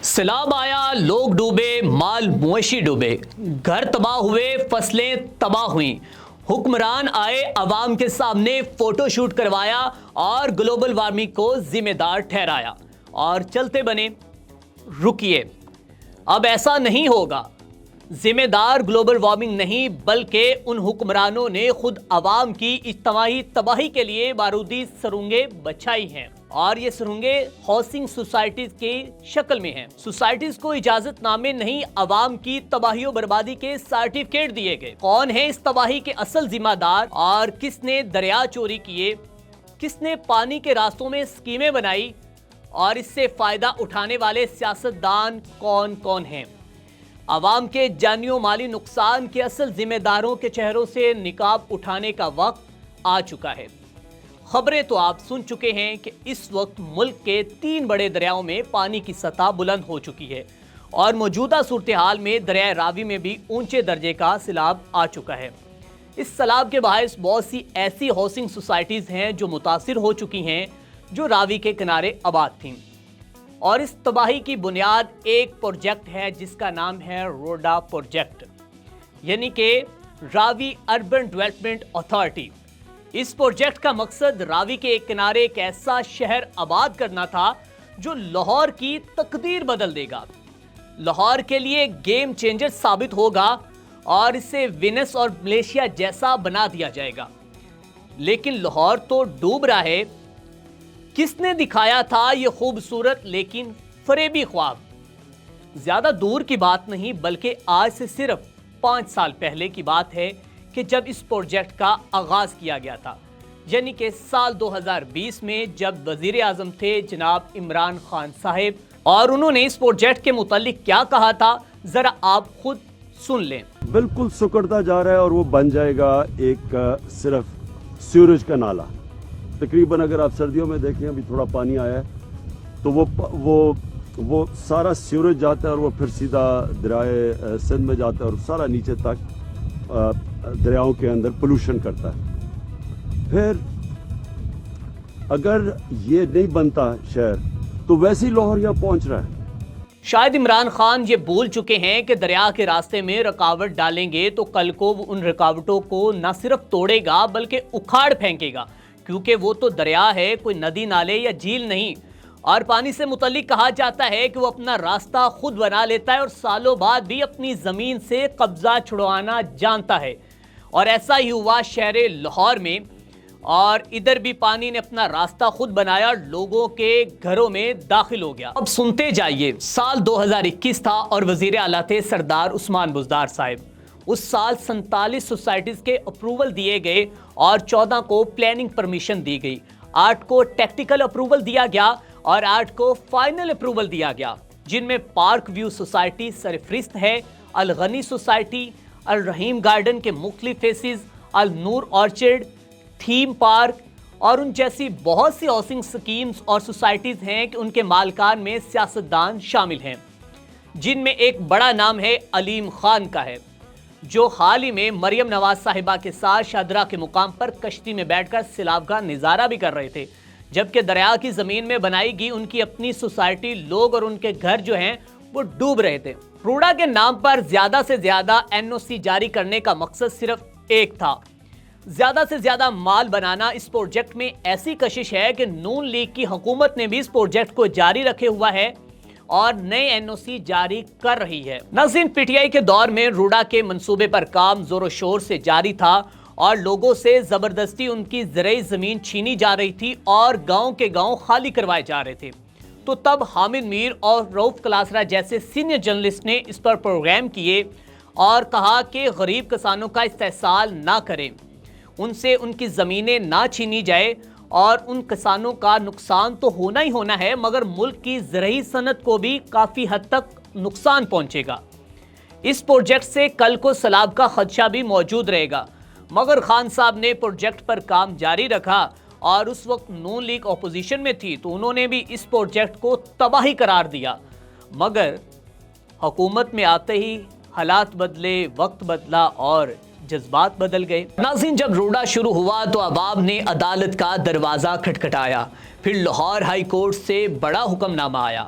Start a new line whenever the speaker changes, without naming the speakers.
سیلاب آیا، لوگ ڈوبے، مال مویشی ڈوبے، گھر تباہ ہوئے، فصلیں تباہ ہوئیں۔ حکمران آئے، عوام کے سامنے فوٹو شوٹ کروایا اور گلوبل وارمنگ کو ذمہ دار ٹھہرایا اور چلتے بنے۔ رکیے، اب ایسا نہیں ہوگا۔ ذمہ دار گلوبل وارمنگ نہیں بلکہ ان حکمرانوں نے خود عوام کی اجتماعی تباہی کے لیے بارودی سرنگیں بچھائی ہیں، اور یہ سرنگیں ہاؤسنگ سوسائٹیز کی شکل میں ہیں۔ سوسائٹیز کو اجازت نامے نہیں، عوام کی تباہی و بربادی کے سرٹیفکیٹ دیے گئے۔ کون ہے اس تباہی کے اصل ذمہ دار اور کس نے دریا چوری کیے، کس نے پانی کے راستوں میں اسکیمیں بنائی، اور اس سے فائدہ اٹھانے والے سیاستدان کون کون ہیں؟ عوام کے جانی و مالی نقصان کے اصل ذمہ داروں کے چہروں سے نقاب اٹھانے کا وقت آ چکا ہے۔ خبریں تو آپ سن چکے ہیں کہ اس وقت ملک کے 3 بڑے دریاؤں میں پانی کی سطح بلند ہو چکی ہے، اور موجودہ صورتحال میں دریائے راوی میں بھی اونچے درجے کا سیلاب آ چکا ہے۔ اس سیلاب کے باعث بہت سی ایسی ہاؤسنگ سوسائٹیز ہیں جو متاثر ہو چکی ہیں، جو راوی کے کنارے آباد تھیں، اور اس تباہی کی بنیاد ایک پروجیکٹ ہے جس کا نام ہے روڈا پروجیکٹ، یعنی کہ راوی اربن ڈیولپمنٹ اتھارٹی۔ اس پروجیکٹ کا مقصد راوی کے ایک کنارے ایک ایسا شہر آباد کرنا تھا جو لاہور کی تقدیر بدل دے گا، لاہور کے لیے گیم چینجر ثابت ہوگا اور اسے وینس اور ملیشیا جیسا بنا دیا جائے گا۔ لیکن لاہور تو ڈوب رہا ہے۔ کس نے دکھایا تھا یہ خوبصورت لیکن فریبی خواب؟ زیادہ دور کی بات نہیں بلکہ آج سے صرف 5 سال پہلے کی بات ہے کہ جب اس پروجیکٹ کا آغاز کیا گیا تھا، یعنی کہ سال 2020 میں، جب وزیر اعظم تھے جناب عمران خان صاحب، اور انہوں نے اس پروجیکٹ کے متعلق کیا کہا تھا، ذرا آپ خود سن لیں۔
بالکل سکڑتا جا رہا ہے اور وہ بن جائے گا ایک صرف سیوریج کا نالا۔ تقریباً اگر آپ سردیوں میں دیکھیں، ابھی تھوڑا پانی آیا ہے تو وہ سارا سیوریج جاتا ہے اور وہ پھر سیدھا دریائے سندھ میں جاتا ہے اور سارا نیچے تک دریاؤں کے اندر پولوشن کرتا ہے۔ پھر اگر یہ نہیں بنتا شہر تو ویسے ہی لاہور یہاں پہنچ رہا ہے۔
شاید عمران خان یہ بول چکے ہیں کہ دریا کے راستے میں رکاوٹ ڈالیں گے تو کل کو وہ ان رکاوٹوں کو نہ صرف توڑے گا بلکہ اکھاڑ پھینکے گا، کیونکہ وہ تو دریا ہے، کوئی ندی نالے یا جھیل نہیں۔ اور پانی سے متعلق کہا جاتا ہے کہ وہ اپنا راستہ خود بنا لیتا ہے اور سالوں بعد بھی اپنی زمین سے قبضہ چھڑوانا جانتا ہے، اور ایسا ہی ہوا شہر لاہور میں، اور ادھر بھی پانی نے اپنا راستہ خود بنایا، لوگوں کے گھروں میں داخل ہو گیا۔ اب سنتے جائیے، سال 2021 تھا اور وزیر اعلیٰ تھے سردار عثمان بزدار صاحب۔ اس سال 47 سوسائٹیز کے اپروول دیے گئے اور 14 کو پلاننگ پرمیشن دی گئی، 8 کو ٹیکٹیکل اپروول دیا گیا اور 8 کو فائنل اپروول دیا گیا، جن میں پارک ویو سوسائٹی سرفہرست ہے، الغنی سوسائٹی، الرحیم گارڈن کے مختلف فیسز، النور آرچرڈ، تھیم پارک، اور ان جیسی بہت سی ہاؤسنگ سکیمز اور سوسائٹیز ہیں کہ ان کے مالکان میں سیاستدان شامل ہیں، جن میں ایک بڑا نام ہے علیم خان کا ہے، جو حال ہی میں مریم نواز صاحبہ کے ساتھ شاہدرہ کے مقام پر کشتی میں بیٹھ کر سیلاب کا نظارہ بھی کر رہے تھے، جبکہ دریا کی زمین میں بنائی گئی ان کی اپنی سوسائٹی، لوگ اور ان کے گھر جو ہیں وہ ڈوب رہے تھے۔ روڈا کے نام پر زیادہ سے زیادہ NOC جاری کرنے کا مقصد صرف ایک تھا، زیادہ سے زیادہ مال بنانا۔ اس پروجیکٹ میں ایسی کشش ہے کہ نون لیگ کی حکومت نے بھی اس پروجیکٹ کو جاری رکھے ہوا ہے اور نئے NOC جاری کر رہی ہے۔ ناظرین، PTI کے دور میں روڈا کے منصوبے پر کام زور و شور سے جاری تھا اور لوگوں سے زبردستی ان کی زرعی زمین چھینی جا رہی تھی اور گاؤں کے گاؤں خالی کروائے جا رہے تھے۔ تو تب حامد میر اور رؤف کلاسرا جیسے سینئر جرنلسٹ نے اس پر پروگرام کیے اور کہا کہ غریب کسانوں کا استحصال نہ کریں، ان سے ان کی زمینیں نہ چھینی جائے، اور ان کسانوں کا نقصان تو ہونا ہی ہونا ہے مگر ملک کی زرعی صنعت کو بھی کافی حد تک نقصان پہنچے گا۔ اس پروجیکٹ سے کل کو سیلاب کا خدشہ بھی موجود رہے گا، مگر خان صاحب نے پروجیکٹ پر کام جاری رکھا، اور اس وقت نون لیگ اپوزیشن میں تھی تو انہوں نے بھی اس پروجیکٹ کو تباہی قرار دیا، مگر حکومت میں آتے ہی حالات بدلے، وقت بدلا اور جذبات بدل گئے۔ ناظرین، جب روڈا شروع ہوا تو عوام نے عدالت کا دروازہ کھٹکھٹایا، پھر لاہور ہائی کورٹ سے بڑا حکم نامہ آیا،